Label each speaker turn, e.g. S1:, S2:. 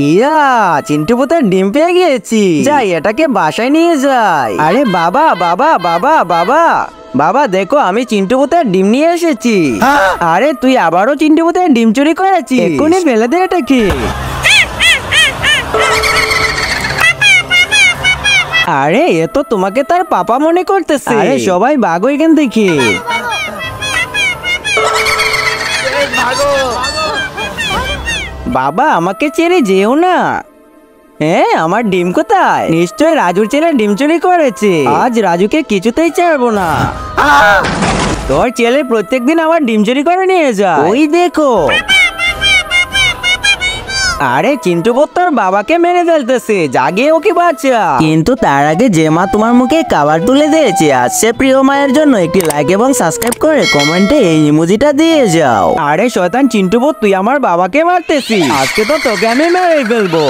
S1: ইয়া, চিন্টু পুতের ডিম পেয়ে গিয়েছি। যাই, এটাকে বাসায় নিয়ে যাই। আরে বাবা বাবা বাবা বাবা বাবা, দেখো আমি চিন্টু পুতের ডিম নিয়ে এসেছি। আরে তুই আবারও চিন্টু পুতের ডিম চুরি করেছিস? এক্ষুনি ফেলে দে এটাকে। আরে এ তো তোমাকে তার পাপা মনে করতেছে। আরে সবাই ভাগো এখান থেকে। বাবা আমাকে ছেড়ে যেও না। হ্যাঁ, আমার ডিম কোথায়? নিশ্চয় রাজুর ছেলে ডিম চুরি করেছে। আজ রাজুকে কিছুতেই ছাড়বো না। তোর ছেলে প্রত্যেকদিন আমার ডিম চুরি করে নিয়ে যায়। ওই দেখো। আরে চিন্টু পুত তোর বাবাকে মেরে ফেলতেছে, জাগিয়ে ওকে বাঁচা। কিন্তু তার আগে যে মা তোমার মুখে খাবার তুলে দিয়েছে, আজ সে প্রিয় মায়ের জন্য একটি লাইক এবং সাবস্ক্রাইব করে কমেন্টে এই ইমোজিটা দিয়ে যাও। আরে শয়তান চিন্টু পুত, তুই আমার বাবাকে মারতেছিস, আজকে তো তোকে আমি মেরে ফেলবো।